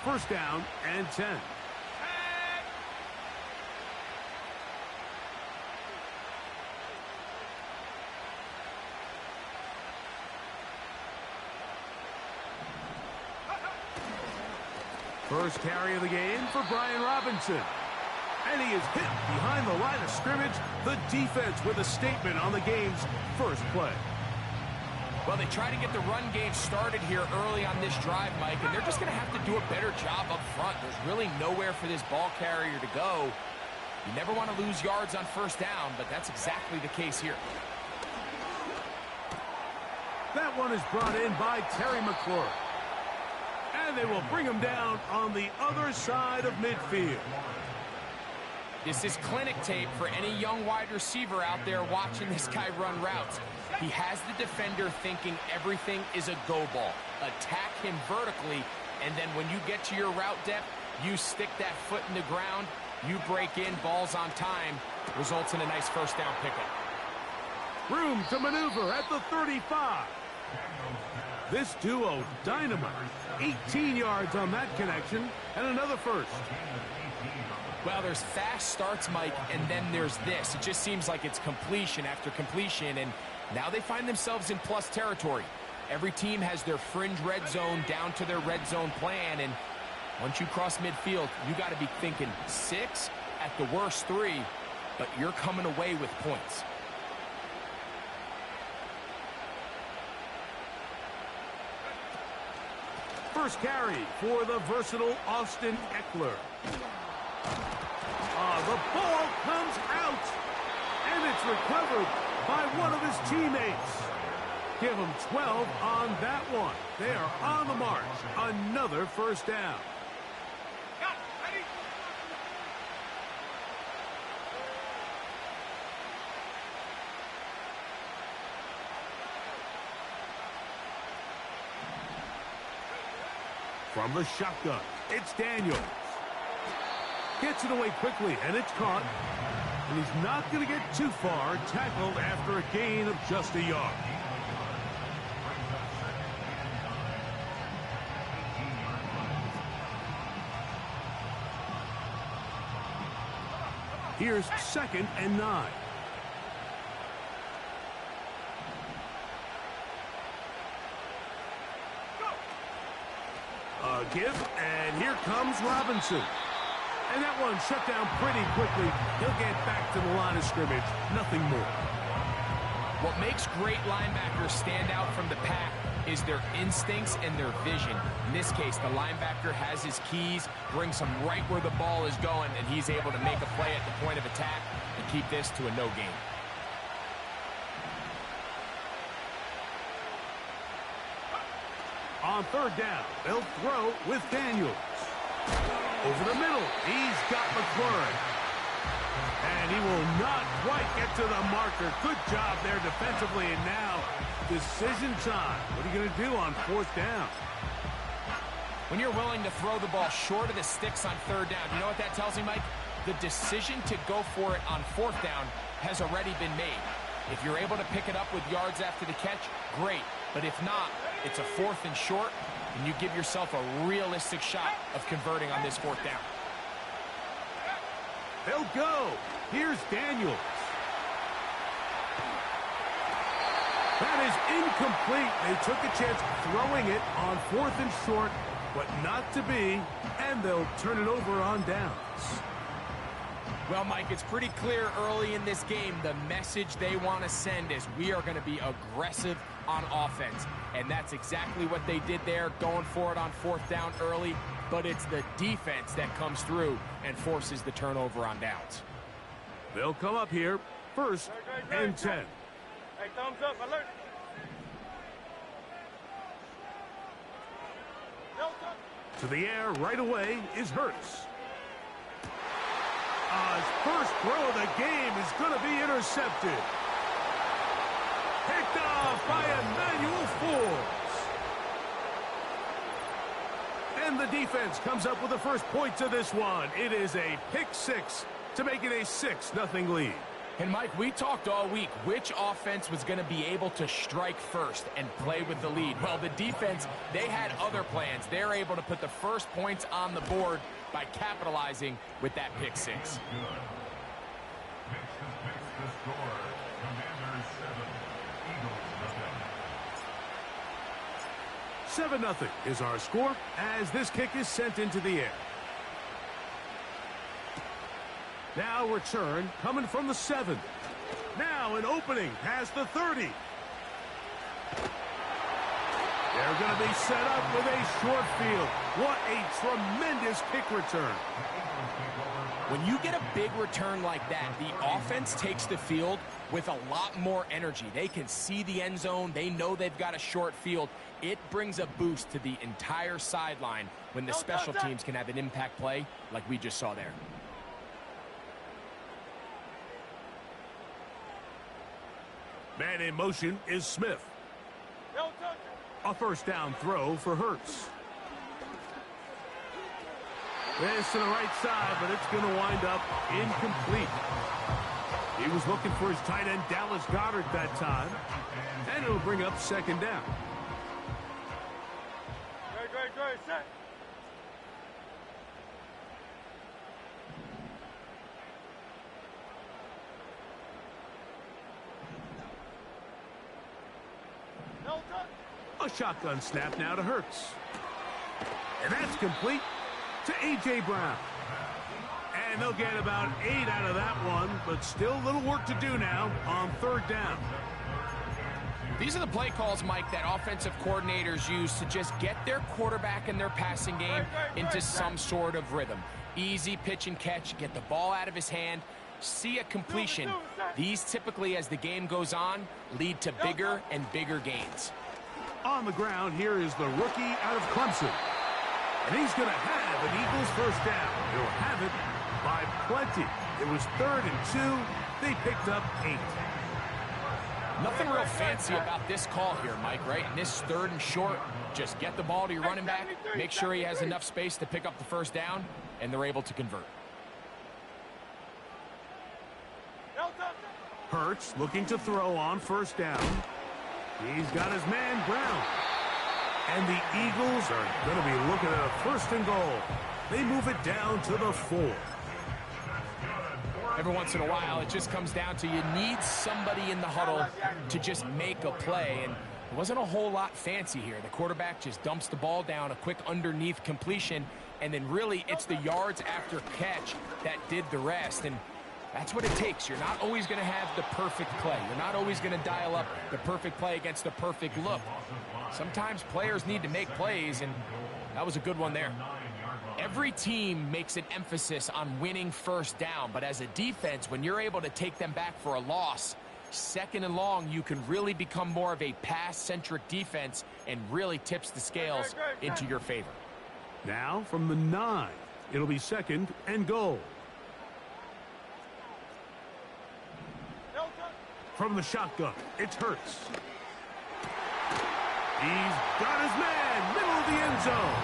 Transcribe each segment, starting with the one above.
first down and 10. First carry of the game for Brian Robinson. And he is hit behind the line of scrimmage. The defense with a statement on the game's first play. Well, they try to get the run game started here early on this drive, Mike, and they're just going to have to do a better job up front. There's really nowhere for this ball carrier to go. You never want to lose yards on first down, but that's exactly the case here. That one is brought in by Terry McLaurin. And they will bring him down on the other side of midfield. This is clinic tape for any young wide receiver out there watching this guy run routes. He has the defender thinking everything is a go ball. Attack him vertically, and then when you get to your route depth, you stick that foot in the ground, you break in, balls on time, results in a nice first down pickup. Room to maneuver at the 35. This duo, dynamite. 18 yards on that connection, and another first. Well, there's fast starts, Mike, and then there's this. It just seems like it's completion after completion, and now they find themselves in plus territory. Every team has their fringe red zone down to their red zone plan, and once you cross midfield, you got to be thinking 6, at the worst 3, but you're coming away with points. First carry for the versatile Austin Eckler. The ball comes out, and it's recovered by one of his teammates. Give him 12 on that one. They are on the march. Another first down. From the shotgun, it's Daniels. Gets it away quickly, and it's caught. And he's not going to get too far, tackled after a gain of just a yard. Here's 2nd and 9. A give, and here comes Robinson. And that one shut down pretty quickly. He'll get back to the line of scrimmage. Nothing more. What makes great linebackers stand out from the pack is their instincts and their vision. In this case, the linebacker has his keys, brings him right where the ball is going, and he's able to make a play at the point of attack and keep this to a no gain. On 3rd down, they'll throw with Daniels. Over the middle, he's got McLaurin. And he will not quite get to the marker. Good job there defensively, and now decision time. What are you going to do on 4th down? When you're willing to throw the ball short of the sticks on 3rd down, you know what that tells me, Mike? The decision to go for it on 4th down has already been made. If you're able to pick it up with yards after the catch, great. But if not, it's a 4th and short, and you give yourself a realistic shot of converting on this 4th down. They'll go. Here's Daniels. That is incomplete. They took a chance throwing it on 4th and short, but not to be, and they'll turn it over on downs. Well, Mike, it's pretty clear early in this game the message they want to send is we are going to be aggressive on offense. And that's exactly what they did there, going for it on 4th down early. But it's the defense that comes through and forces the turnover on downs. They'll come up here, 1st and 10. Hey, thumbs up, alert. To the air right away is Hurts. His first throw of the game is going to be intercepted. Picked off by Emmanuel Forbes. And the defense comes up with the first points of this one. It is a pick 6 to make it a 6-0 lead. And Mike, we talked all week which offense was going to be able to strike first and play with the lead. Well, the defense, they had other plans. They're able to put the first points on the board by capitalizing with that pick six. 7-0 is our score as this kick is sent into the air. Now return coming from the 7. Now an opening past the 30. They're going to be set up with a short field. What a tremendous kick return. When you get a big return like that, the offense takes the field with a lot more energy. They can see the end zone. They know they've got a short field. It brings a boost to the entire sideline when the special teams can have an impact play like we just saw there. Man in motion is Smith. A first down throw for Hurts. This to the right side, but it's going to wind up incomplete. He was looking for his tight end, Dallas Goedert, that time. And it'll bring up second down. Great, set. A shotgun snap now to Hurts. And that's complete to A.J. Brown. And they'll get about 8 out of that one, but still a little work to do now on third down. These are the play calls, Mike, that offensive coordinators use to just get their quarterback and their passing game into some sort of rhythm. Easy pitch and catch, get the ball out of his hand, see a completion. These typically, as the game goes on, lead to bigger and bigger gains. On the ground, here is the rookie out of Clemson. And he's going to have an Eagles first down. He'll have it by plenty. It was 3rd and 2. They picked up 8. Nothing real fancy about this call here, Mike, right? And this 3rd and short, just get the ball to your running back, make sure he has enough space to pick up the first down, and they're able to convert. Hurts looking to throw on first down. He's got his man Brown. And the Eagles are going to be looking at a 1st and goal. They move it down to the 4. Every once in a while, it just comes down to you need somebody in the huddle to just make a play. And it wasn't a whole lot fancy here. The quarterback just dumps the ball down, a quick underneath completion, and then really it's the yards after catch that did the rest. And that's what it takes. You're not always going to have the perfect play. You're not always going to dial up the perfect play against the perfect look. Sometimes players need to make plays, and that was a good one there. Every team makes an emphasis on winning first down, but as a defense, when you're able to take them back for a loss, 2nd and long, you can really become more of a pass-centric defense and really tips the scales into your favor. Now from the 9, it'll be 2nd and goal. From the shotgun, it's Hurts. He's got his man, middle of the end zone.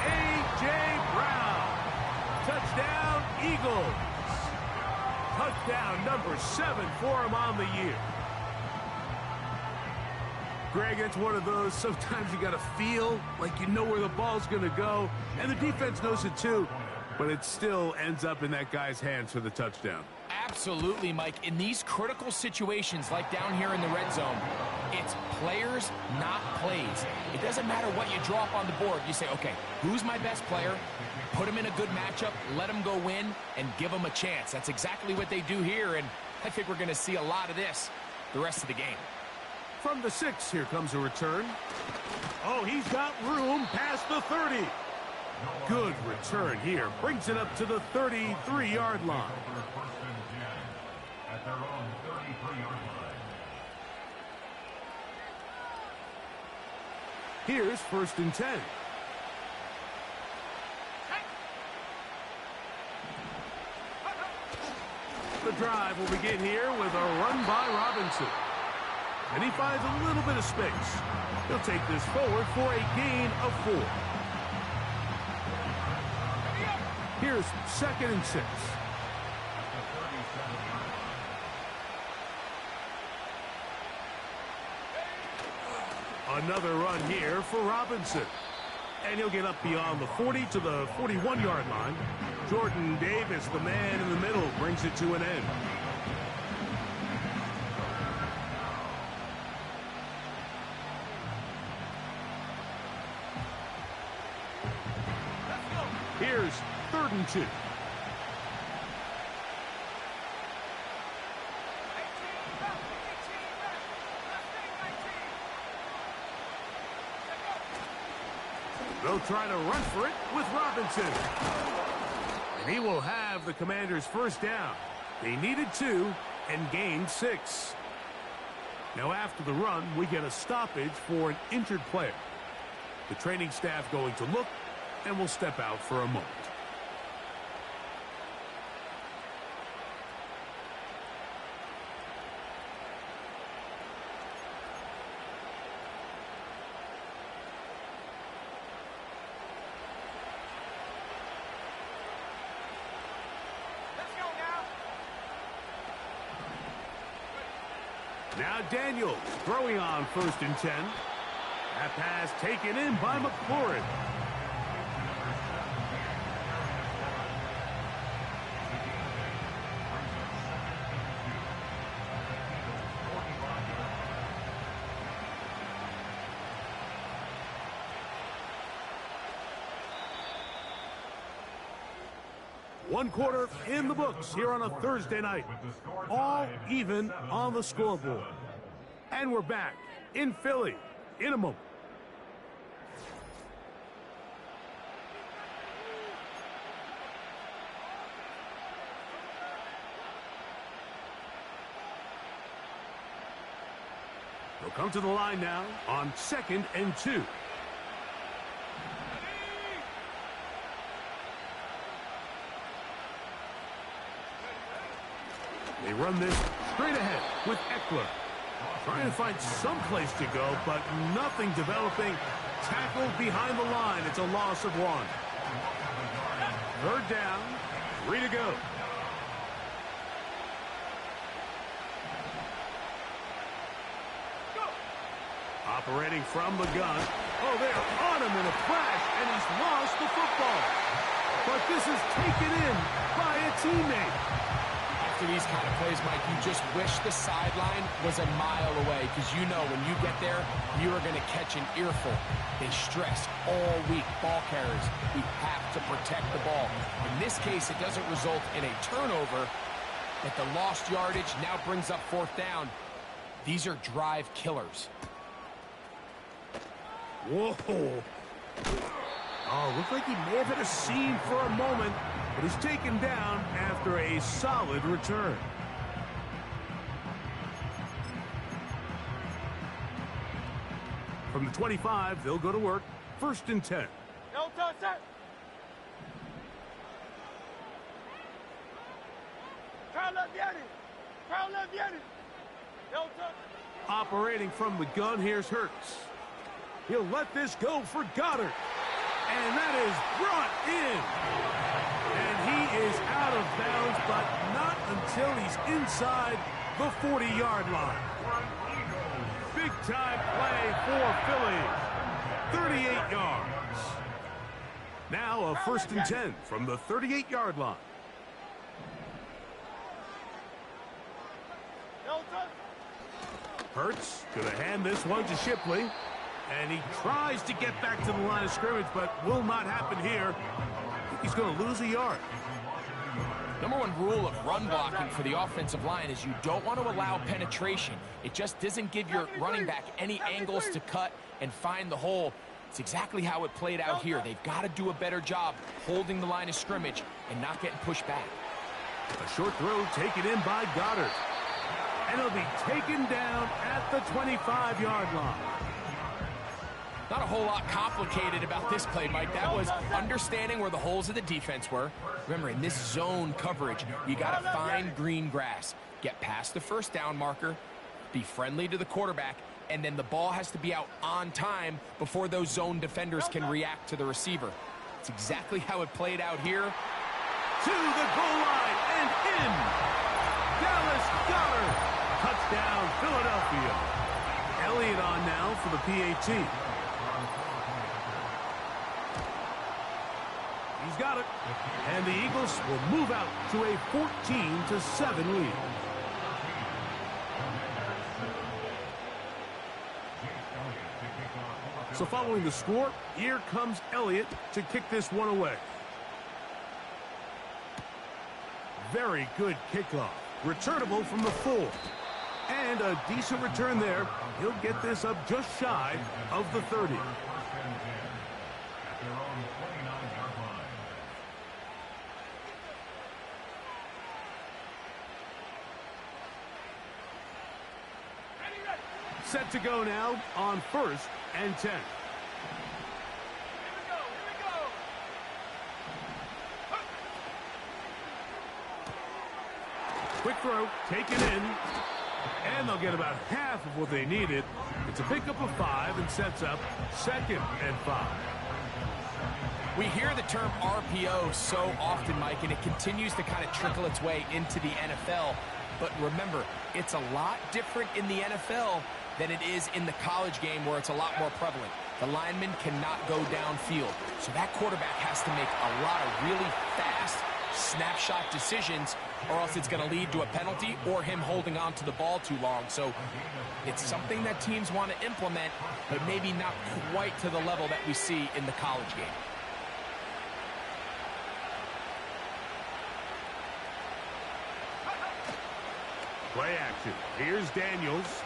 A.J. Brown. Touchdown, Eagles. Touchdown number 7 for him on the year. Greg, it's one of those, sometimes you got to feel like you know where the ball's going to go, and the defense knows it too, but it still ends up in that guy's hands for the touchdown. Absolutely, Mike. In these critical situations, like down here in the red zone, it's players, not plays. It doesn't matter what you draw up on the board. You say, okay, who's my best player? Put him in a good matchup, let him go win, and give him a chance. That's exactly what they do here, and I think we're going to see a lot of this the rest of the game. From the 6, here comes a return. Oh, he's got room past the 30. Good return here. Brings it up to the 33-yard line. Here's 1st and 10. The drive will begin here with a run by Robinson. And he finds a little bit of space. He'll take this forward for a gain of 4. Here's 2nd and 6. Another run here for Robinson. And he'll get up beyond the 40 to the 41-yard line. Jordan Davis, the man in the middle, brings it to an end. Here's 3rd and 2. They'll try to run for it with Robinson. And he will have the Commanders' first down. They needed 2 and gained 6. Now after the run, we get a stoppage for an injured player. The training staff going to look and will step out for a moment. Now Daniels throwing on 1st and 10. That pass taken in by McLaurin. One quarter in the books here on a Thursday night. All even on the scoreboard. And we're back in Philly in a moment. They'll come to the line now on 2nd and 2. They run this straight ahead with Eckler. Trying to find some place to go, but nothing developing. Tackled behind the line. It's a loss of 1. 3rd down. 3 to go. Operating from the gun. Oh, they're on him in a crash, and he's lost the football. But this is taken in by a teammate. These kind of plays, Mike, you just wish the sideline was a mile away, because you know when you get there, you are going to catch an earful. They stress all week, ball carriers. We have to protect the ball. In this case, it doesn't result in a turnover, but the lost yardage now brings up 4th down. These are drive killers. Whoa. Oh, looked like he may have hit a seam for a moment, but he's taken down after a solid return. From the 25, they'll go to work. 1st and 10. No touch that. No touch. Operating from the gun, here's Hurts. He'll let this go for Goddard. And that is brought in. And he is out of bounds, but not until he's inside the 40-yard line. Big-time play for Philly. 38 yards. Now a 1st and 10 from the 38-yard line. Hurts going to hand this one to Shipley. And he tries to get back to the line of scrimmage, but will not happen here. He's going to lose a yard. Number 1 rule of run blocking for the offensive line is you don't want to allow penetration. It just doesn't give your running back any angles to cut and find the hole. It's exactly how it played out here. They've got to do a better job holding the line of scrimmage and not getting pushed back. A short throw taken in by Goddard. And it'll be taken down at the 25-yard line. Not a whole lot complicated about this play, Mike. That was understanding where the holes of the defense were. Remember, in this zone coverage, you got to find green grass. Get past the 1st down marker, be friendly to the quarterback, and then the ball has to be out on time before those zone defenders can react to the receiver. It's exactly how it played out here. To the goal line and in. Dallas Goddard. Touchdown, Philadelphia. Elliott on now for the PAT. He's got it. And the Eagles will move out to a 14-7 lead. So following the score, here comes Elliott to kick this one away. Very good kickoff. Returnable from the 4. And a decent return there. He'll get this up just shy of the 30. Set to go now on 1st and 10. Quick throw, taken in, and they'll get about half of what they needed. It's a pickup of 5 and sets up 2nd and 5. We hear the term RPO so often, Mike, and it continues to kind of trickle its way into the NFL. But remember, it's a lot different in the NFL than it is in the college game where it's a lot more prevalent. The lineman cannot go downfield. So that quarterback has to make a lot of really fast snapshot decisions, or else it's going to lead to a penalty or him holding on to the ball too long. So it's something that teams want to implement, but maybe not quite to the level that we see in the college game. Play action. Here's Daniels.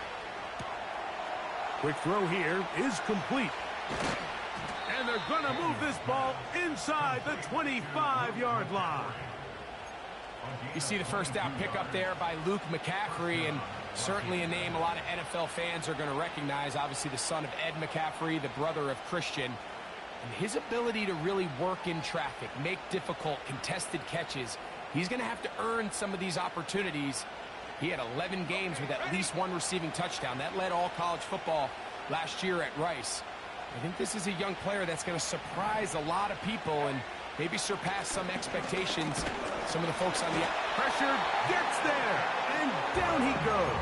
Quick throw here is complete. And they're going to move this ball inside the 25-yard line. You see the first down pickup there by Luke McCaffrey, and certainly a name a lot of NFL fans are going to recognize. Obviously the son of Ed McCaffrey, the brother of Christian. And his ability to really work in traffic, make difficult contested catches. He's going to have to earn some of these opportunities. He had 11 games with at least 1 receiving touchdown. That led all college football last year at Rice. I think this is a young player that's going to surprise a lot of people and maybe surpass some expectations. Some of the folks on the pressure gets there, and down he goes.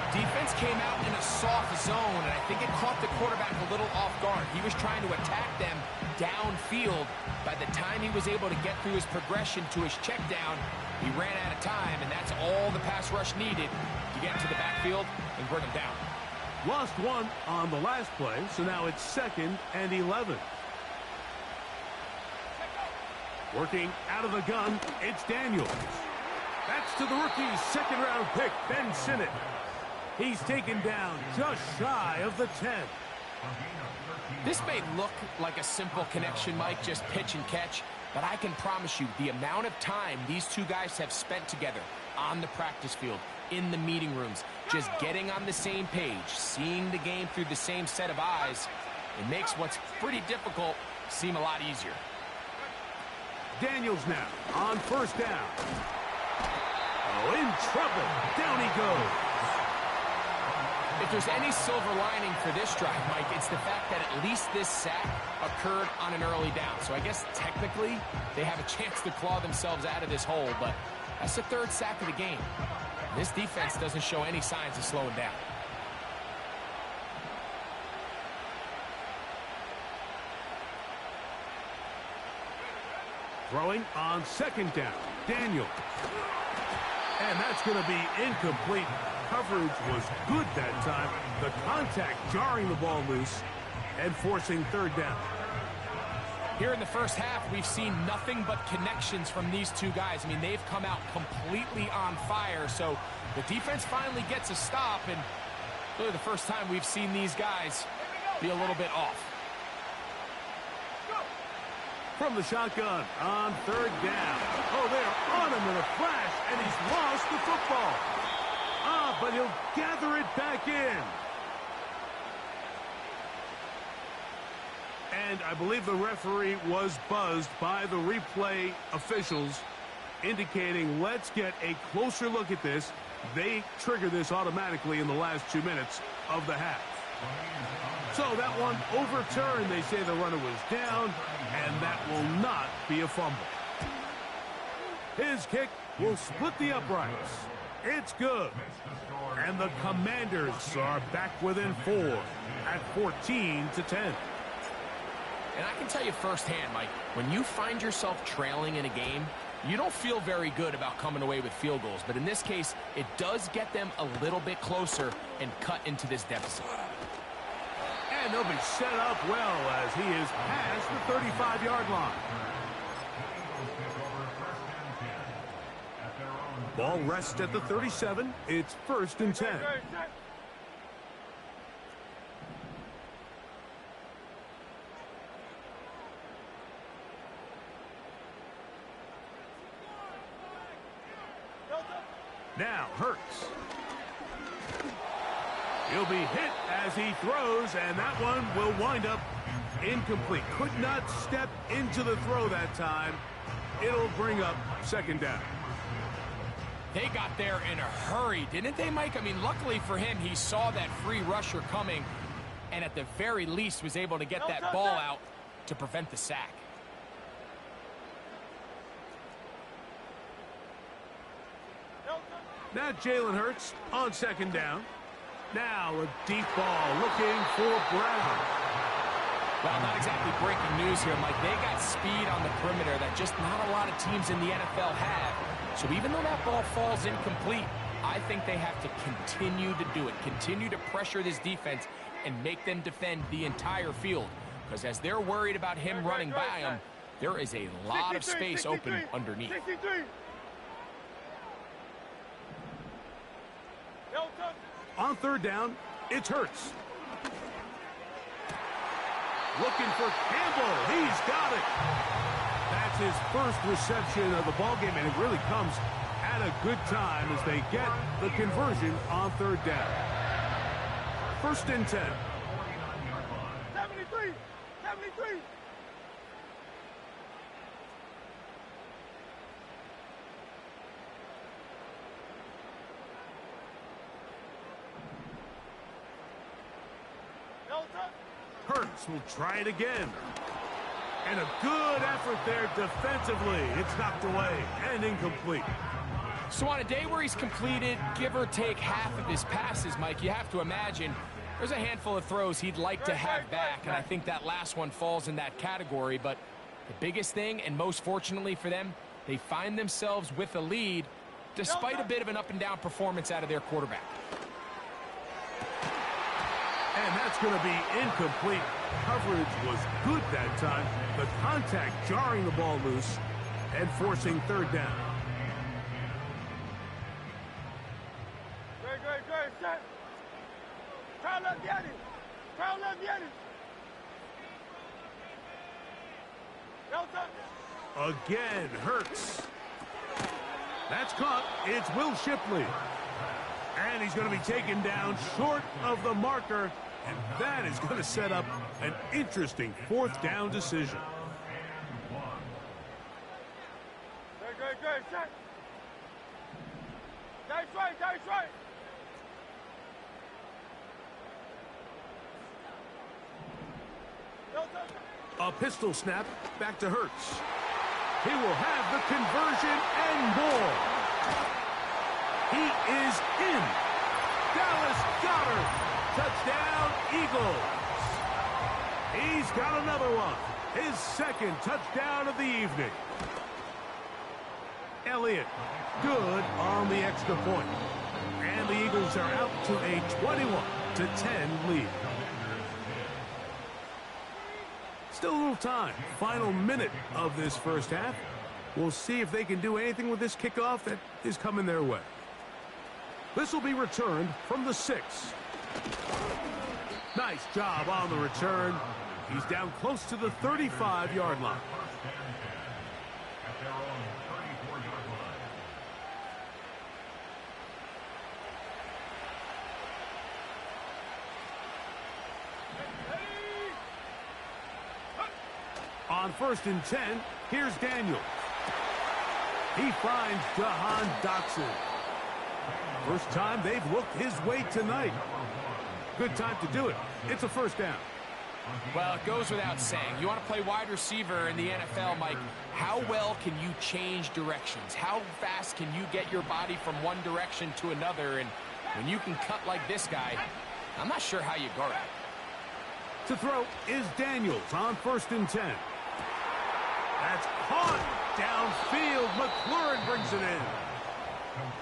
Defense came out in a soft zone, and I think it caught the quarterback a little off guard. He was trying to attack them downfield. By the time he was able to get through his progression to his check down, he ran out of time, and that's all the pass rush needed to get to the backfield and bring him down. Lost 1 on the last play, so now it's 2nd and 11. Working out of the gun, it's Daniels. That's to the rookie's 2nd-round pick, Ben Sinnott. He's taken down just shy of the 10. This may look like a simple connection, Mike, just pitch and catch, but I can promise you the amount of time these two guys have spent together on the practice field, in the meeting rooms, just getting on the same page, seeing the game through the same set of eyes, it makes what's pretty difficult seem a lot easier. Daniels now on 1st down. Oh, in trouble. Down he goes. If there's any silver lining for this drive, Mike, it's the fact that at least this sack occurred on an early down. So I guess technically they have a chance to claw themselves out of this hole, but that's the 3rd sack of the game. This defense doesn't show any signs of slowing down. Throwing on 2nd down. Daniels. And that's going to be incomplete. Coverage was good that time. The contact jarring the ball loose and forcing 3rd down. Here in the first half, we've seen nothing but connections from these two guys. I mean, they've come out completely on fire. So the defense finally gets a stop, and really the first time we've seen these guys be a little bit off. From the shotgun on 3rd down. Oh, they're on him in a flash, and he's lost the football. But he'll gather it back in. And I believe the referee was buzzed by the replay officials, indicating let's get a closer look at this. They trigger this automatically in the last 2 minutes of the half. So that one overturned. They say the runner was down, and that will not be a fumble. His kick will split the uprights. It's good. And the Commanders are back within 4 at 14-10. And I can tell you firsthand, Mike, when you find yourself trailing in a game, you don't feel very good about coming away with field goals. But in this case, it does get them a little bit closer and cut into this deficit. And they'll be set up well as he is past the 35-yard line. Ball rests at the 37. It's 1st and 10. Now Hurts. He'll be hit as he throws, and that one will wind up incomplete. Could not step into the throw that time. It'll bring up 2nd down. They got there in a hurry, didn't they, Mike? I mean, luckily for him, he saw that free rusher coming, and at the very least was able to get that ball out to prevent the sack. Now Jalen Hurts on 2nd down. Now a deep ball looking for Brown. Well, not exactly breaking news here, Mike. They got speed on the perimeter that just not a lot of teams in the NFL have. So even though that ball falls incomplete, I think they have to continue to do it. Continue to pressure this defense and make them defend the entire field. Because as they're worried about him running by them, there is a lot of space open underneath. On 3rd down, it's Hurts. Looking for Campbell. He's got it. That's his first reception of the ballgame, and it really comes at a good time as they get the conversion on 3rd down. 1st and 10. 73. Hurts will try it again. And a good effort there defensively. It's knocked away and incomplete. So on a day where he's completed, give or take half of his passes, Mike, you have to imagine there's a handful of throws he'd like to have back, and I think that last one falls in that category. But the biggest thing, and most fortunately for them, they find themselves with a lead despite a bit of an up-and-down performance out of their quarterback. And that's going to be incomplete. Coverage was good that time. The contact jarring the ball loose and forcing 3rd down. Good, set. Try left, get it. Again, Hurts. That's caught. It's Will Shipley. And he's going to be taken down short of the marker. And that is going to set up an interesting 4th down decision. Good, set. That's right. A pistol snap back to Hurts. He will have the conversion and more. He is in. Dallas Goedert. Touchdown, Eagles. He's got another one. His 2nd touchdown of the evening. Elliott, good on the extra point. And the Eagles are out to a 21-10 lead. Still a little time. Final minute of this first half. We'll see if they can do anything with this kickoff that is coming their way. This will be returned from the 6. Nice job on the return. He's down close to the 35-yard line. On 1st and 10, here's Daniels. He finds Jahan Dotson. First time they've looked his way tonight. Good time to do it. It's a 1st down. Well, it goes without saying. You want to play wide receiver in the NFL, Mike, how well can you change directions? How fast can you get your body from one direction to another? And When you can cut like this guy, I'm not sure how you guard it. To throw is Daniels on 1st and 10. That's caught downfield. McLaurin brings it in.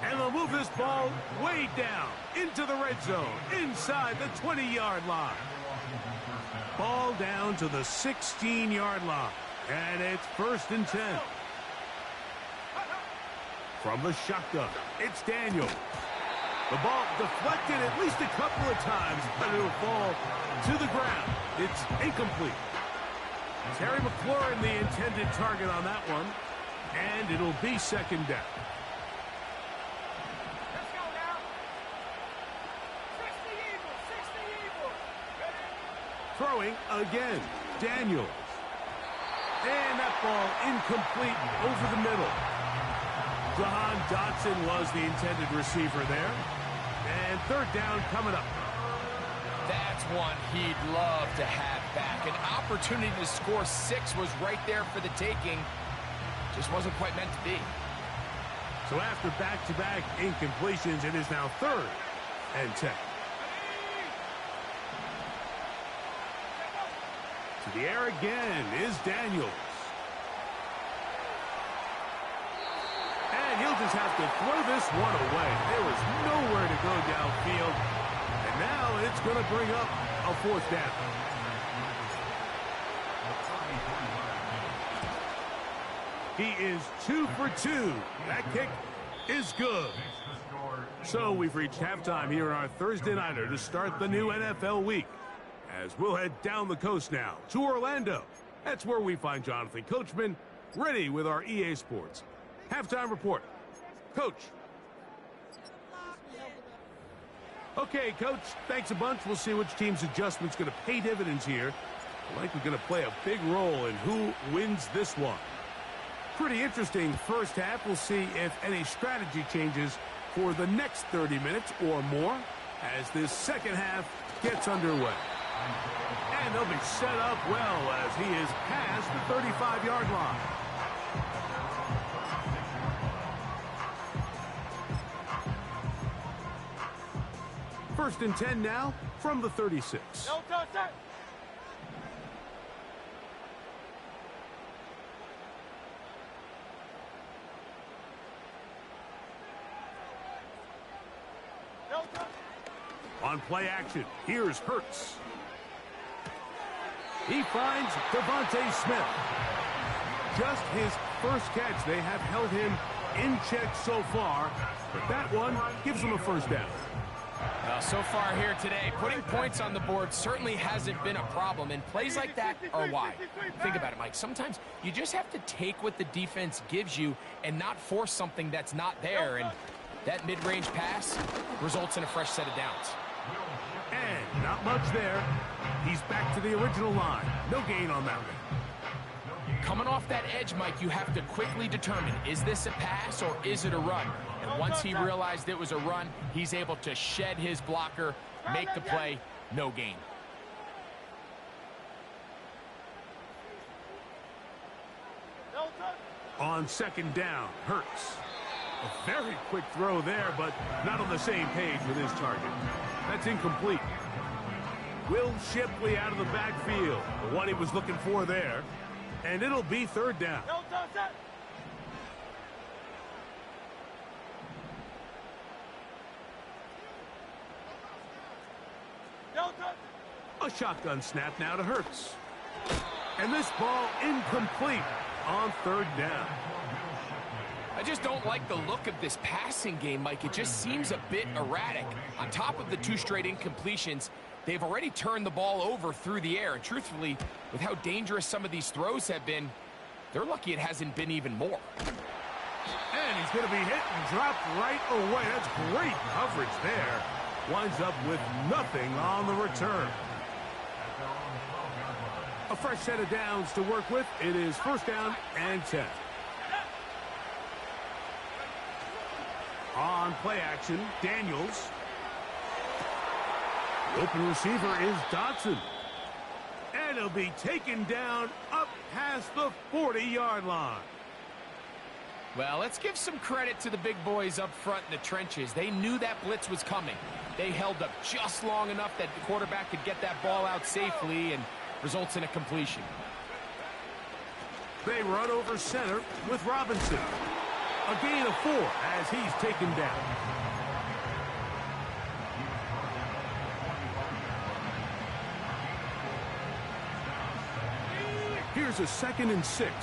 And they'll move this ball way down into the red zone, inside the 20-yard line. Ball down to the 16-yard line. And it's 1st and 10. From the shotgun, it's Daniel. The ball deflected at least a couple of times, but it'll fall to the ground. It's incomplete. Terry McLaurin, the intended target on that one. And it'll be 2nd down. Let's go now. 60 Eagles. Throwing again, Daniels. And that ball incomplete over the middle. Jahan Dotson was the intended receiver there. And 3rd down coming up. That's one he'd love to have back. An opportunity to score 6 was right there for the taking. Just wasn't quite meant to be. So after back-to-back incompletions, it is now 3rd and 10. To the air again is Daniels. And he'll just have to throw this one away. There was nowhere to go downfield. And now it's going to bring up a 4th down. He is 2 for 2. That kick is good. So we've reached halftime here on our Thursday Nighter to start the new NFL week. As we'll head down the coast now to Orlando. That's where we find Jonathan Coachman ready with our EA Sports halftime report. Coach. Okay, Coach, thanks a bunch. We'll see which team's adjustment's going to pay dividends here. Likely going to play a big role in who wins this one. Pretty interesting first half. We'll see if any strategy changes for the next 30 minutes or more as this second half gets underway. And they'll be set up well as he is past the 35-yard line. First and 10 now from the 36. No touch that. No touch. On play action, here's Hurts. He finds Devontae Smith. Just his first catch. They have held him in check so far, but that one gives him a 1st down. So far here today, putting points on the board certainly hasn't been a problem, and plays like that are why. Think about it, Mike. Sometimes you just have to take what the defense gives you and not force something that's not there, and that mid-range pass results in a fresh set of downs. And not much there. He's back to the original line. No gain on that one. Coming off that edge, Mike, you have to quickly determine, is this a pass or is it a run? And once he realized it was a run, he's able to shed his blocker, make the play, no gain. On 2nd down, Hurts. A very quick throw there, but not on the same page with his target. That's incomplete. Will Shipley out of the backfield, the one he was looking for there. And it'll be 3rd down. A shotgun snap now to Hurts. And this ball incomplete on 3rd down. I just don't like the look of this passing game, Mike. It just seems a bit erratic. On top of the 2 straight incompletions, they've already turned the ball over through the air. And truthfully, with how dangerous some of these throws have been, they're lucky it hasn't been even more. And he's going to be hit and dropped right away. That's great coverage there. Winds up with nothing on the return. A fresh set of downs to work with. It is 1st down and 10. On play action, Daniels. The open receiver is Dotson. And he'll be taken down up past the 40-yard line. Well, let's give some credit to the big boys up front in the trenches. They knew that blitz was coming. They held up just long enough that the quarterback could get that ball out safely and results in a completion. They run over center with Robinson. A gain of 4 as he's taken down. Here's a 2nd and 6.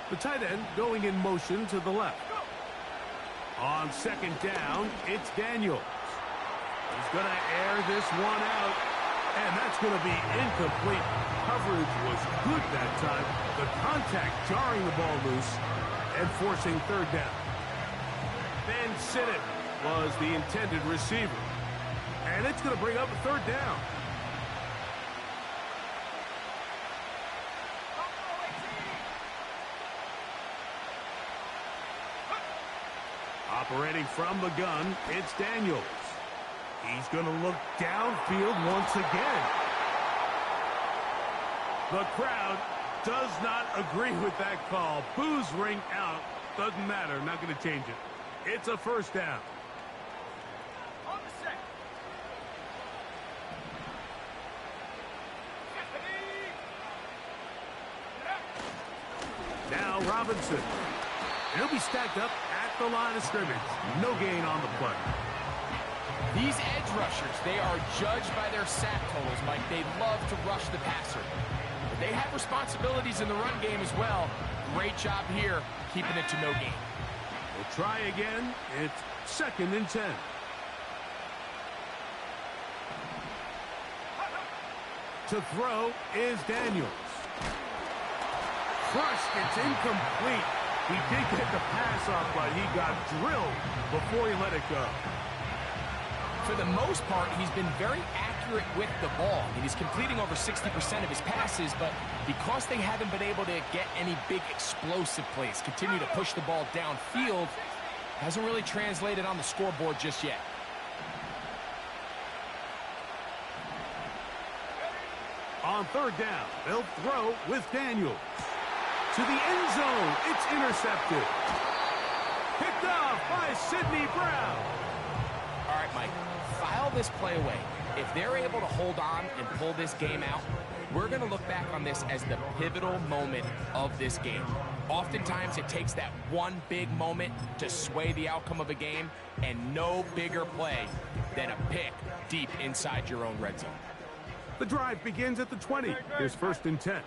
The tight end going in motion to the left. On 2nd down, it's Daniels. He's going to air this one out, and that's going to be incomplete. Coverage was good that time. The contact jarring the ball loose and forcing 3rd down. Ben Sinnott was the intended receiver, and it's going to bring up a 3rd down. Operating from the gun, it's Daniels. He's going to look downfield once again. The crowd does not agree with that call. Boos ring out. Doesn't matter. Not going to change it. It's a 1st down. Now Robinson. He'll be stacked up at the line of scrimmage. No gain on the play. These edge rushers, they are judged by their sack totals, Mike. They love to rush the passer. But they have responsibilities in the run game as well. Great job here, keeping it to no gain. We'll try again. It's 2nd and 10. To throw is Daniels. Crushed. It's incomplete. He did get the pass off, but he got drilled before he let it go. For the most part, he's been very accurate with the ball. I mean, he's completing over 60% of his passes, but because they haven't been able to get any big explosive plays, continue to push the ball downfield, hasn't really translated on the scoreboard just yet. On 3rd down, they'll throw with Daniels. To the end zone, it's intercepted. Picked off by Sidney Brown. All right, Mike, file this play away. If they're able to hold on and pull this game out, we're going to look back on this as the pivotal moment of this game. Oftentimes, it takes that one big moment to sway the outcome of a game, and no bigger play than a pick deep inside your own red zone. The drive begins at the 20. Here's 1st and 10.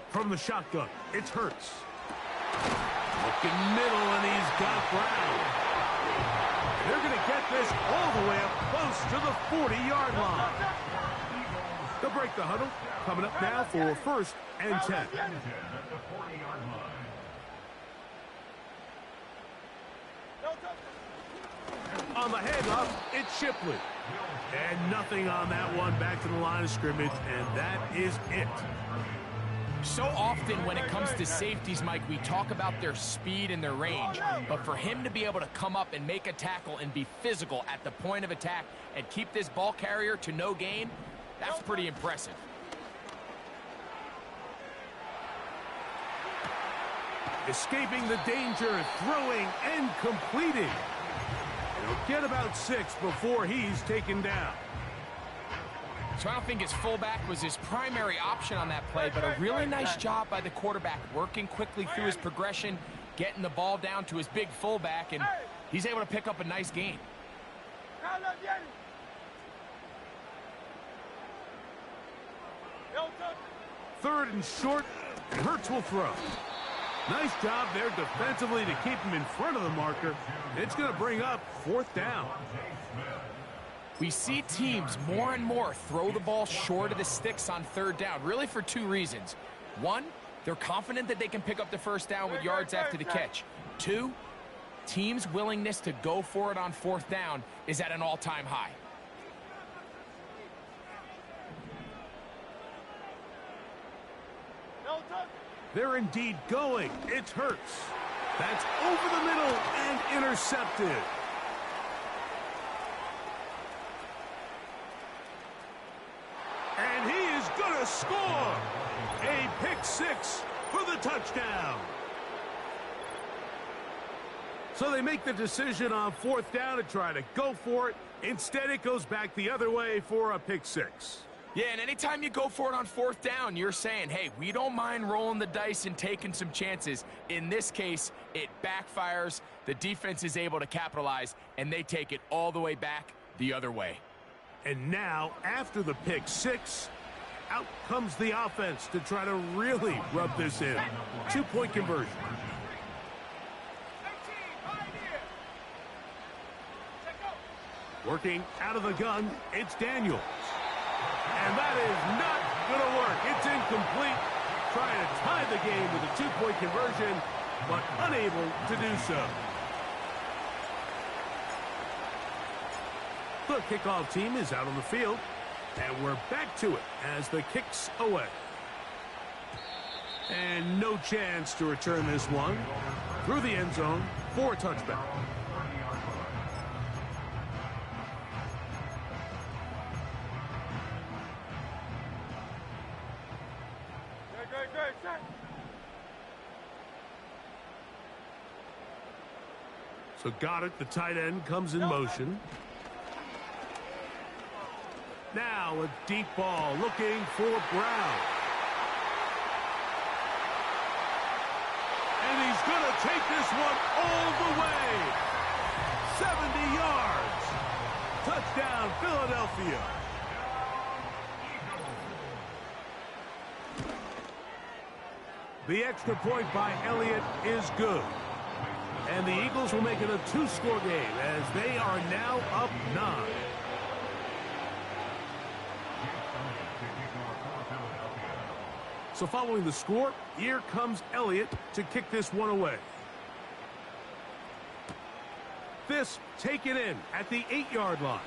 From the shotgun, it's Hurts. Looking middle, and he's got Brown. They're going to get this all the way up close to the 40-yard line. They'll break the huddle. Coming up now for 1st and 10. On the handoff, it's Shipley. And nothing on that one. Back to the line of scrimmage, and that is it. So often when it comes to safeties, Mike, we talk about their speed and their range. But for him to be able to come up and make a tackle and be physical at the point of attack and keep this ball carrier to no gain, that's pretty impressive. Escaping the danger, throwing and completing. He'll get about 6 before he's taken down. So I don't think his fullback was his primary option on that play, but a really nice job by the quarterback working quickly through his progression, getting the ball down to his big fullback, and he's able to pick up a nice gain. 3rd and short, and Hurts will throw. Nice job there defensively to keep him in front of the marker. It's going to bring up 4th down. We see teams more and more throw the ball short of the sticks on 3rd down, really for 2 reasons. 1, they're confident that they can pick up the 1st down with yards after the catch. 2, teams' willingness to go for it on 4th down is at an all-time high. They're indeed going. It's Hurts. That's over the middle and intercepted. And he is going to score. A pick six for the touchdown. So they make the decision on fourth down to try to go for it. Instead, it goes back the other way for a pick six. Yeah, and anytime you go for it on fourth down, you're saying, hey, we don't mind rolling the dice and taking some chances. In this case, it backfires. The defense is able to capitalize, and they take it all the way back the other way. And now, after the pick six, out comes the offense to try to really rub this in. 2-point conversion. Working out of the gun, it's Daniels. And that is not going to work. It's incomplete. Trying to tie the game with a 2-point conversion, but unable to do so. The kickoff team is out on the field, and we're back to it as the kick's away. And no chance to return this one through the end zone for a touchback. So got it. The tight end comes in motion. Now a deep ball looking for Brown. And he's going to take this one all the way. 70 yards. Touchdown, Philadelphia. The extra point by Elliott is good. And the Eagles will make it a 2-score game as they are now up 9. So following the score, here comes Elliott to kick this one away. This taken in at the 8-yard line.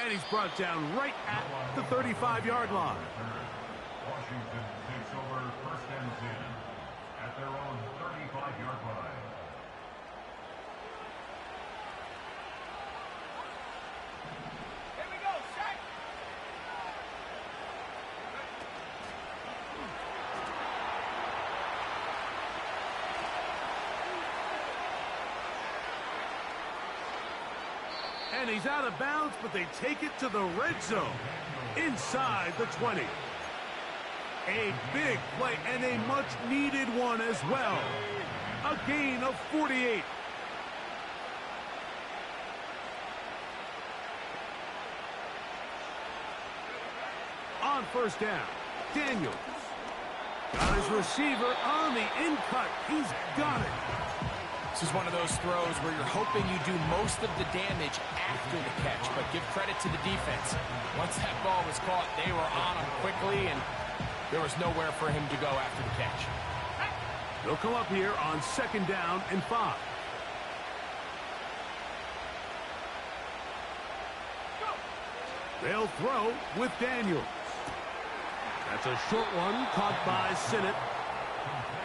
And he's brought down right at the 35-yard line. Washington takes over first and 10 at their own 35-yard line. Here we go, set. And he's out of bounds, but they take it to the red zone inside the 20. A big play and a much-needed one as well. A gain of 48. On first down, Daniels. Got his receiver on the in-cut. He's got it. This is one of those throws where you're hoping you do most of the damage after the catch, but give credit to the defense. Once that ball was caught, they were on him quickly, and there was nowhere for him to go after the catch. They'll come up here on second down and 5. They'll throw with Daniels. That's a short one caught by Sinnott.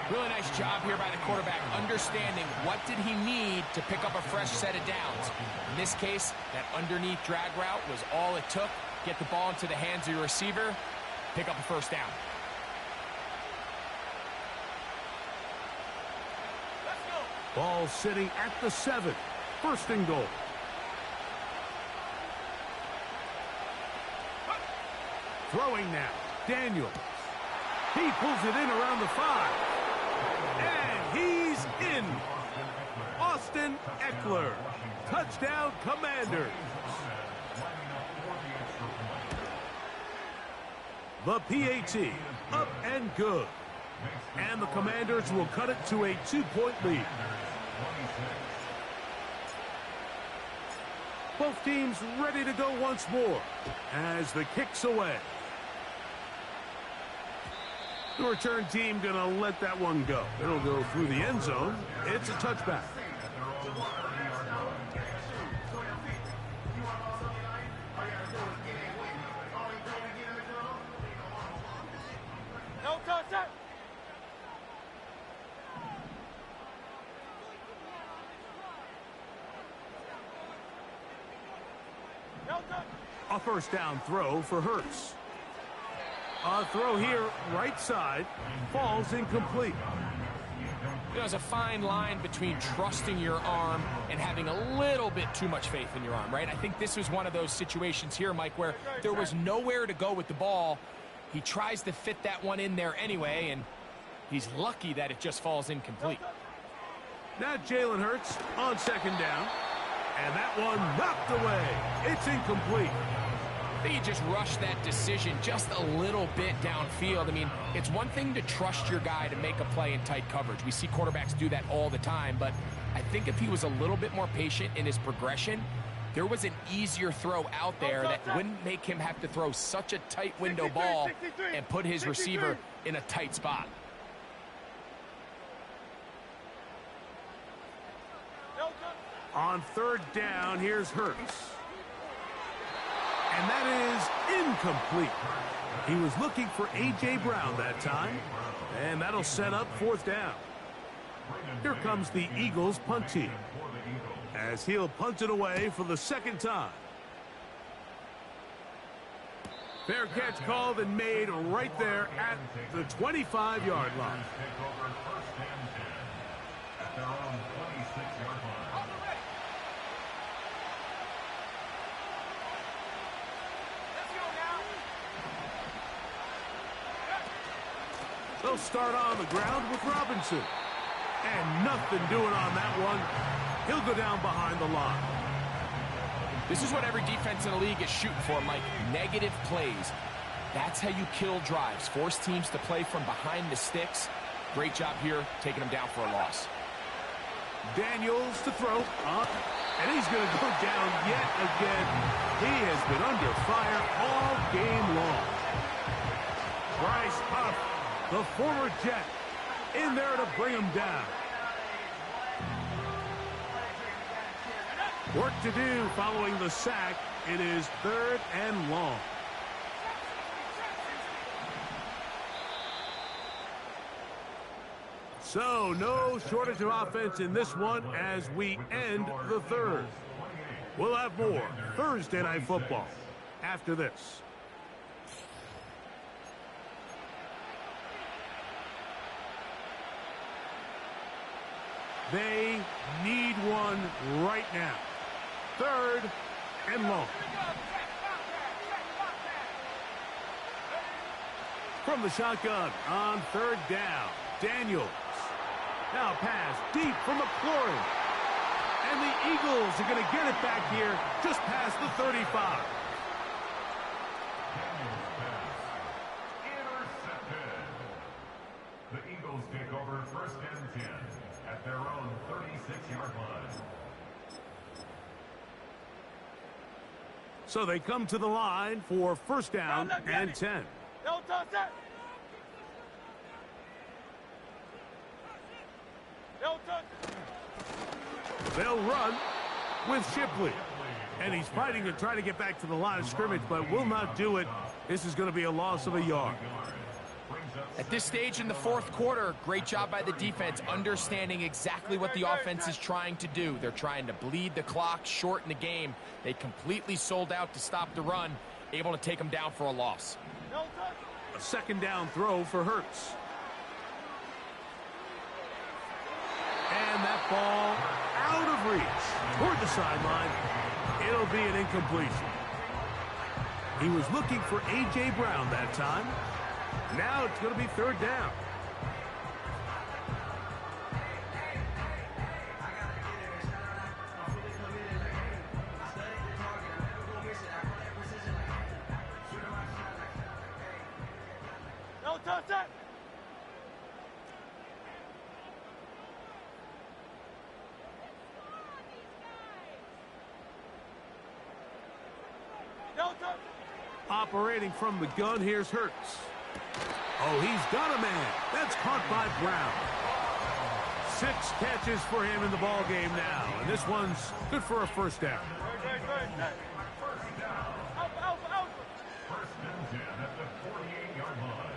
Really nice job here by the quarterback, understanding what did he need to pick up a fresh set of downs. In this case, that underneath drag route was all it took. Get the ball into the hands of your receiver, pick up a first down. Ball sitting at the 7. First and goal. Throwing now. Daniels. He pulls it in around the 5. And he's in. Austin Eckler. Touchdown, Commanders. The PAT up and good. And the Commanders will cut it to a 2-point lead. Both teams ready to go once more as the kick's away. The return team going to let that one go. It'll go through the end zone. It's a touchback. No contact. A first down throw for Hurts. A throw here, right side, falls incomplete. There's a fine line between trusting your arm and having a little bit too much faith in your arm, right? I think this was one of those situations here, Mike, where there was nowhere to go with the ball. He tries to fit that one in there anyway, and he's lucky that it just falls incomplete. Now Jalen Hurts on second down. And that one knocked away. It's incomplete. I think he just rushed that decision just a little bit downfield. I mean, it's one thing to trust your guy to make a play in tight coverage. We see quarterbacks do that all the time, but I think if he was a little bit more patient in his progression, there was an easier throw out there that wouldn't make him have to throw such a tight window ball and put his receiver in a tight spot. On third down, here's Hurts. And that is incomplete. He was looking for A.J. Brown that time. And that'll set up fourth down. Here comes the Eagles punt team, as he'll punt it away for the second time. Fair catch called and made right there at the 25-yard line. They'll start on the ground with Robinson. And nothing doing on that one. He'll go down behind the line. This is what every defense in the league is shooting for, Mike. Negative plays. That's how you kill drives. Force teams to play from behind the sticks. Great job here, taking them down for a loss. Daniels to throw. And he's going to go down yet again. He has been under fire all game long. Bryce Huff, the former Jet, in there to bring him down. Work to do following the sack. It is third and long. So no shortage of offense in this one as we end the third. We'll have more Thursday Night Football after this. They need one right now. Third and long. From the shotgun on third down, Daniels. Now pass deep for McLaurin. And the Eagles are going to get it back here just past the 35. Intercepted. The Eagles take over first and 10 at their own 36-yard line. So they come to the line for first down and 10. Don't touch that. Don't touch. They'll run with Shipley. And he's fighting to try to get back to the line of scrimmage, but will not do it. This is going to be a loss of a yard. At this stage in the fourth quarter, great job by the defense, understanding exactly what the offense is trying to do. They're trying to bleed the clock, shorten the game. They completely sold out to stop the run, able to take them down for a loss. A second down throw for Hurts. And that ball out of reach toward the sideline. It'll be an incompletion. He was looking for A.J. Brown that time. Now it's going to be third down. Don't touch that. Don't touch. Operating from the gun, here's Hurts. Oh, he's got a man. That's caught by Brown. 6 catches for him in the ball game now, and this one's good for a first down. Out. First and 10 at the 48-yard line.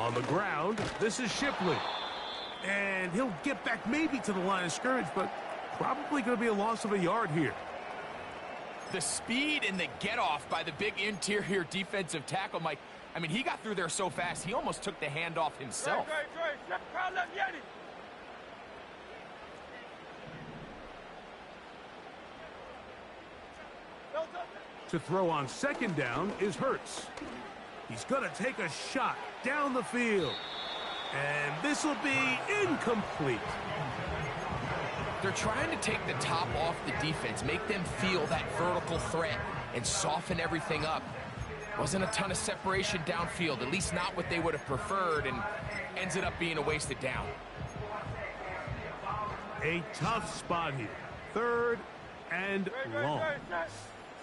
On the ground, this is Shipley. And he'll get back maybe to the line of scrimmage, but probably going to be a loss of a yard here. The speed and the get-off by the big interior defensive tackle, Mike. I mean, he got through there so fast, he almost took the handoff himself. To throw on second down is Hurts. He's going to take a shot down the field. And this will be incomplete. They're trying to take the top off the defense, make them feel that vertical threat, and soften everything up. Wasn't a ton of separation downfield, at least not what they would have preferred, and ends it up being a wasted down. A tough spot here. Third and long.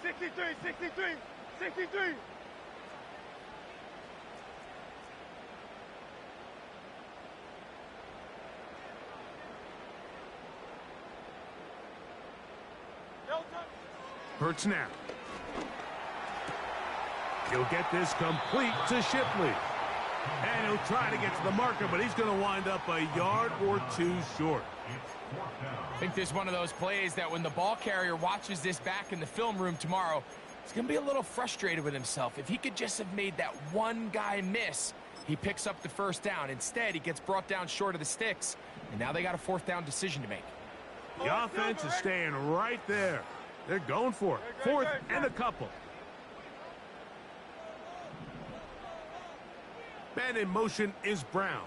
63, 63, 63. Hurts now. He'll get this complete to Shipley. And he'll try to get to the marker, but he's going to wind up a yard or two short. I think this is one of those plays that when the ball carrier watches this back in the film room tomorrow, he's going to be a little frustrated with himself. If he could just have made that one guy miss, he picks up the first down. Instead, he gets brought down short of the sticks, and now they got a fourth down decision to make. The offense is staying right there. They're going for it. Fourth and a couple. Man in motion is Brown.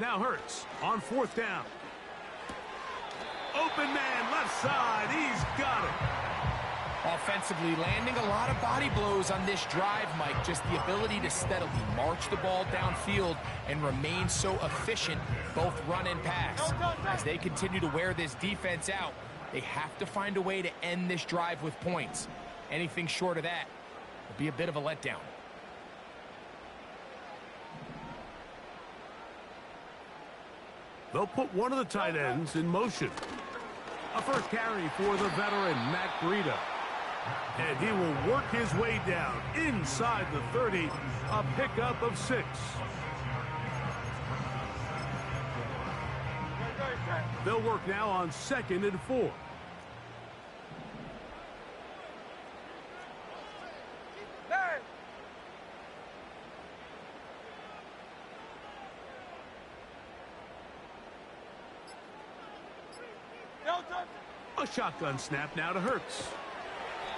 Now Hurts on fourth down. Open man, left side. He's got it. Offensively, landing a lot of body blows on this drive, Mike. Just the ability to steadily march the ball downfield and remain so efficient, both run and pass. As they continue to wear this defense out, they have to find a way to end this drive with points. Anything short of that would be a bit of a letdown. They'll put one of the tight ends in motion. A first carry for the veteran, Matt Breida. And he will work his way down inside the 30, a pickup of 6. They'll work now on 2nd and 4. A shotgun snap now to Hurts.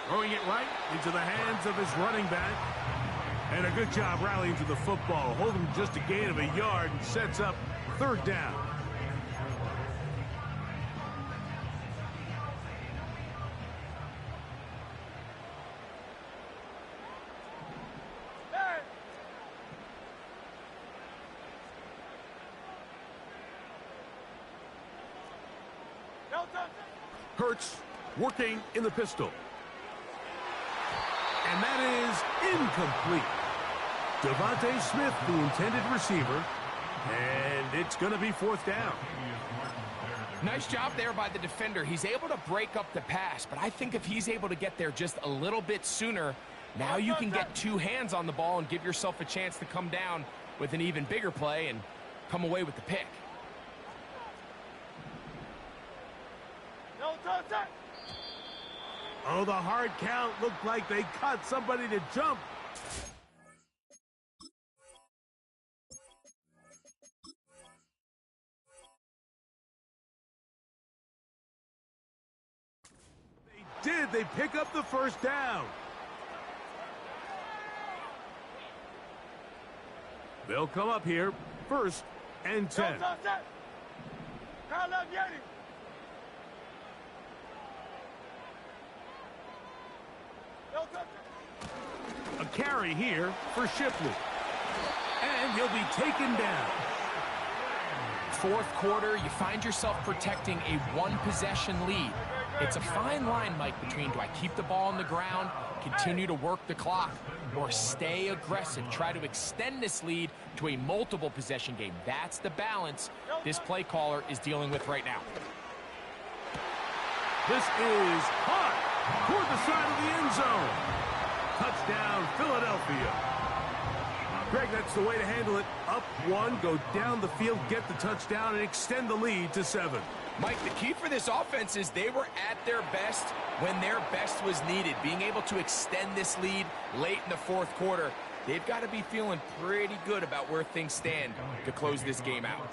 Throwing it right into the hands of his running back. And a good job rallying to the football. Holding just a gain of a yard and sets up third down. Hurts working in the pistol. And that is incomplete. Devontae Smith, the intended receiver. And it's going to be fourth down. Nice job there by the defender. He's able to break up the pass, but I think if he's able to get there just a little bit sooner, now you can get two hands on the ball and give yourself a chance to come down with an even bigger play and come away with the pick. Oh, the hard count looked like they cut somebody to jump. They did. They pick up the first down. They'll come up here, 1st and 10. A carry here for Shipley. And he'll be taken down. Fourth quarter, you find yourself protecting a one-possession lead. It's a fine line, Mike, between do I keep the ball on the ground, continue to work the clock, or stay aggressive, try to extend this lead to a multiple possession game. That's the balance this play caller is dealing with right now. This is hot toward the side of the end zone. Touchdown, Philadelphia. Greg, that's the way to handle it. Up one, go down the field, get the touchdown, and extend the lead to 7. Mike, the key for this offense is they were at their best when their best was needed. Being able to extend this lead late in the fourth quarter, they've got to be feeling pretty good about where things stand to close this game out.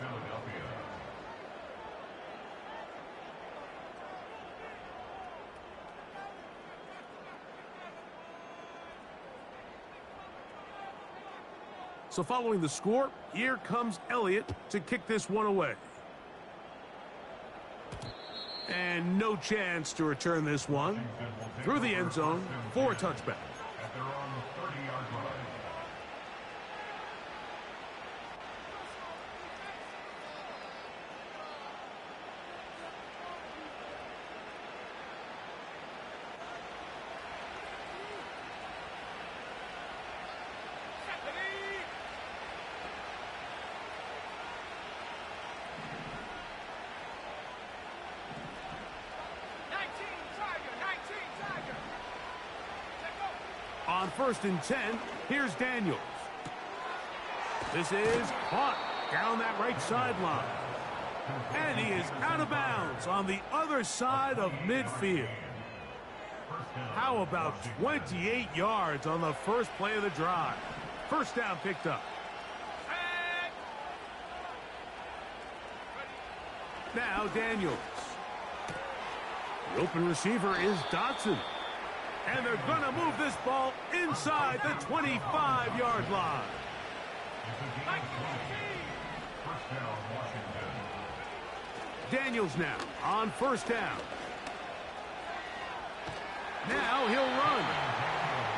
So following the score, here comes Elliott to kick this one away. And no chance to return this one through the end zone for a touchback. At their own 30-yard line. On 1st and 10, here's Daniels. This is caught down that right sideline. And he is out of bounds on the other side of midfield. How about 28 yards on the first play of the drive? First down picked up. Now Daniels. The open receiver is Dotson. And they're going to move this ball inside the 25-yard line. Daniels now on 1st down. Now he'll run.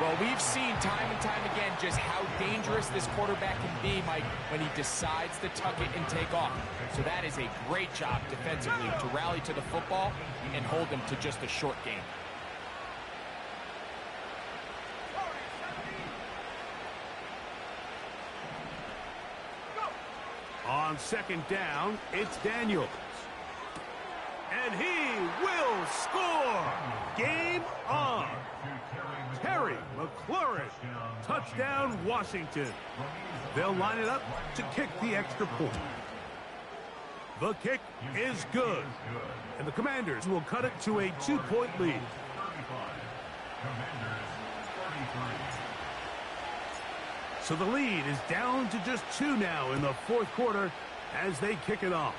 Well, we've seen time and time again just how dangerous this quarterback can be, Mike, when he decides to tuck it and take off. So that is a great job defensively to rally to the football and hold them to just a short game. On 2nd down, it's Daniels. And he will score! Game on! Terry McLaurin, touchdown Washington. They'll line it up to kick the extra point. The kick is good. And the Commanders will cut it to a 2-point lead. So the lead is down to just 2 now in the fourth quarter as they kick it off.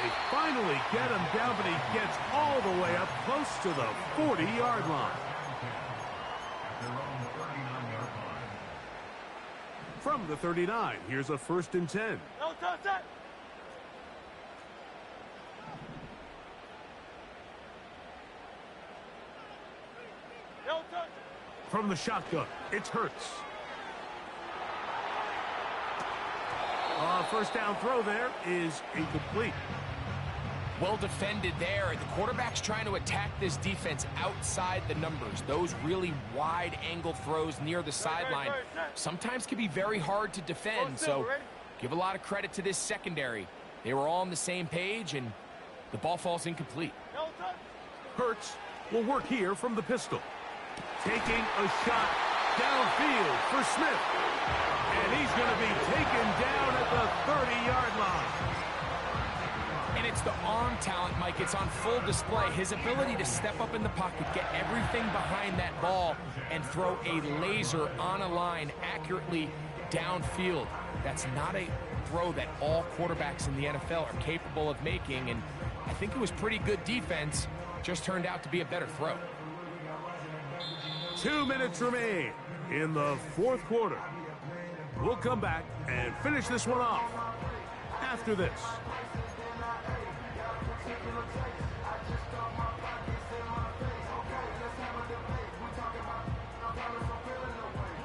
They finally get him down, but he gets all the way up close to the 40-yard line. From the 39, here's a 1st and 10. Don't touch that. Don't touch it. From the shotgun, it's Hurts. First down throw there is incomplete. Well defended there. The quarterback's trying to attack this defense outside the numbers. Those really wide angle throws near the sideline sometimes can be very hard to defend. So give a lot of credit to this secondary. They were all on the same page, and the ball falls incomplete. Hurts will work here from the pistol. Taking a shot downfield for Smith. And he's going to be taken down at the 30-yard line. And it's the arm talent, Mike. It's on full display. His ability to step up in the pocket, get everything behind that ball, and throw a laser on a line accurately downfield. That's not a throw that all quarterbacks in the NFL are capable of making, and I think it was pretty good defense. Just turned out to be a better throw. 2 minutes remain in the fourth quarter. We'll come back and finish this one off after this.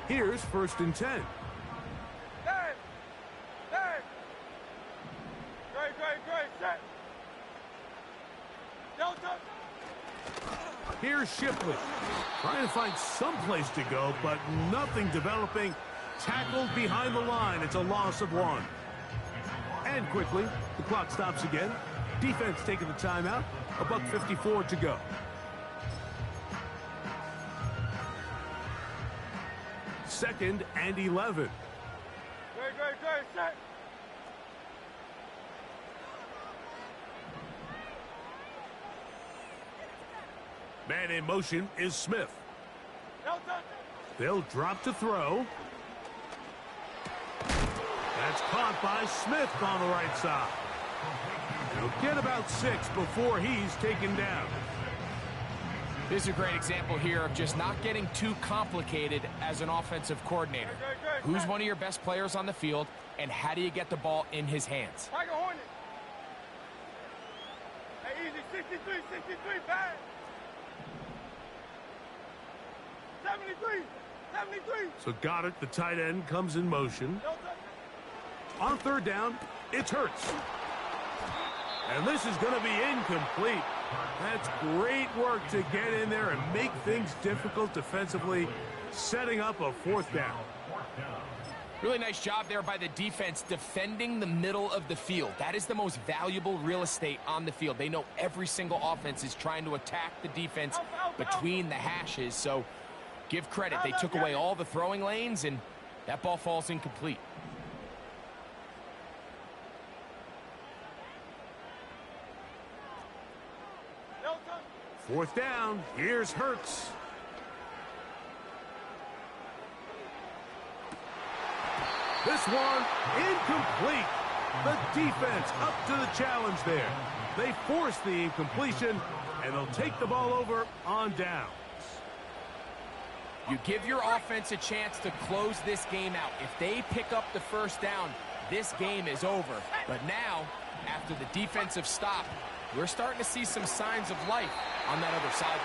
Here's 1st and 10. Great. Don't touch. Here's Shipley. Trying to find some place to go, but nothing developing. Tackled behind the line. It's a loss of 1. And quickly, the clock stops again. Defense taking the timeout. $1:54 to go. 2nd and 11. Great, set. Man in motion is Smith. Delta. They'll drop to throw. That's caught by Smith on the right side. He'll get about 6 before he's taken down. This is a great example here of just not getting too complicated as an offensive coordinator. Who's one of your best players on the field, and how do you get the ball in his hands? Tiger Hornet. Hey, easy. 63, bad. 73. So Goddard, the tight end, comes in motion. Delta. On 3rd down, it's Hurts. And this is going to be incomplete. That's great work to get in there and make things difficult defensively, setting up a 4th down. Really nice job there by the defense defending the middle of the field. That is the most valuable real estate on the field. They know every single offense is trying to attack the defense between the hashes. So give credit. They took away all the throwing lanes, and that ball falls incomplete. Delta. 4th down, here's Hurts. This one incomplete. The defense up to the challenge there. They force the incompletion, and they'll take the ball over on downs. You give your offense a chance to close this game out. If they pick up the 1st down, this game is over. But now, after the defensive stop, we're starting to see some signs of life on that other side.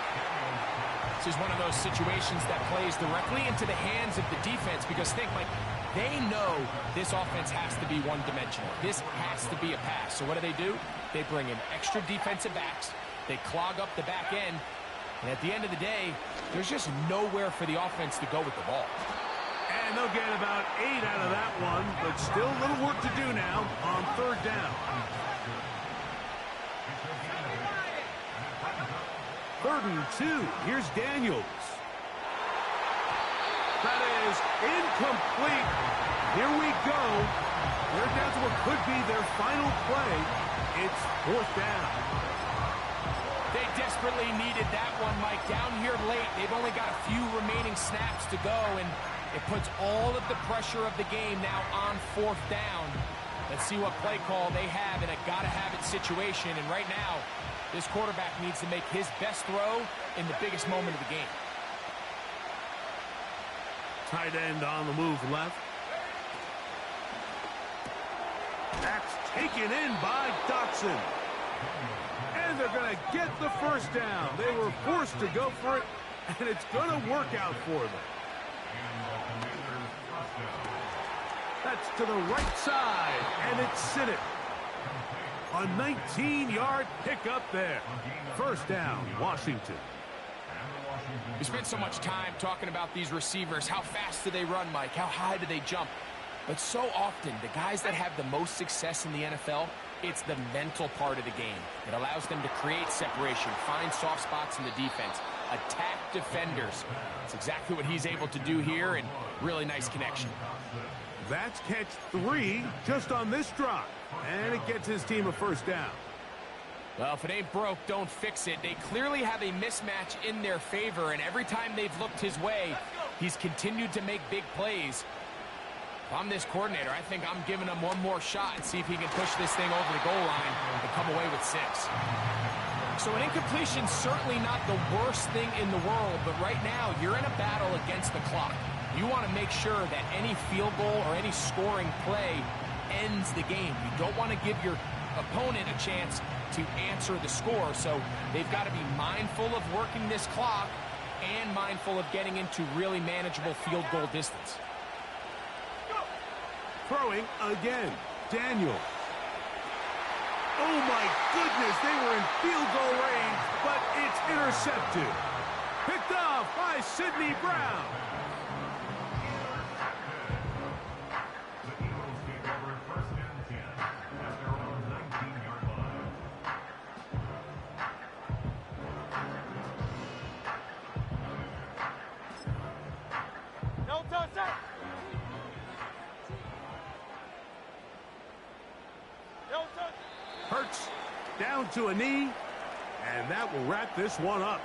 This is one of those situations that plays directly into the hands of the defense, because think, Mike, they know this offense has to be one-dimensional. This has to be a pass. So what do? They bring in extra defensive backs. They clog up the back end. And at the end of the day, there's just nowhere for the offense to go with the ball. And they'll get about 8 out of that one, but still a little work to do now on 3rd down. 3rd and 2. Here's Daniels. That is incomplete. Here we go. They're down to what could be their final play. It's 4th down. They desperately needed that one, Mike. Down here late, they've only got a few remaining snaps to go, and it puts all of the pressure of the game now on 4th down. Let's see what play call they have in a gotta-have-it situation. And right now, this quarterback needs to make his best throw in the biggest moment of the game. Tight end on the move left. That's taken in by Dotson. And they're going to get the 1st down. They were forced to go for it, and it's going to work out for them. That's to the right side, and it's Sinnott. A 19-yard pickup there. 1st down, Washington. We spent so much time talking about these receivers. How fast do they run, Mike? How high do they jump? But so often, the guys that have the most success in the NFL, it's the mental part of the game. It allows them to create separation, find soft spots in the defense, attack defenders. That's exactly what he's able to do here, and really nice connection. That's catch 3 just on this drive, and it gets his team a 1st down. Well, if it ain't broke, don't fix it. They clearly have a mismatch in their favor, and every time they've looked his way, he's continued to make big plays. If I'm this coordinator, I think I'm giving him one more shot and see if he can push this thing over the goal line and come away with 6. So an incompletion's certainly not the worst thing in the world, but right now you're in a battle against the clock. You want to make sure that any field goal or any scoring play ends the game. You don't want to give your opponent a chance to answer the score, so they've got to be mindful of working this clock and mindful of getting into really manageable field goal distance. Throwing again, Daniel. Oh my goodness, they were in field goal range, but it's intercepted. Picked off by Sidney Brown. The Eagles take over 1st and 10 at their own 19-yard line. Delta, set. Hurts down to a knee, and that will wrap this one up.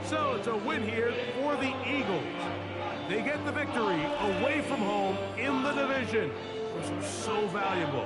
So it's a win here for the Eagles. They get the victory away from home in the division, which is so valuable.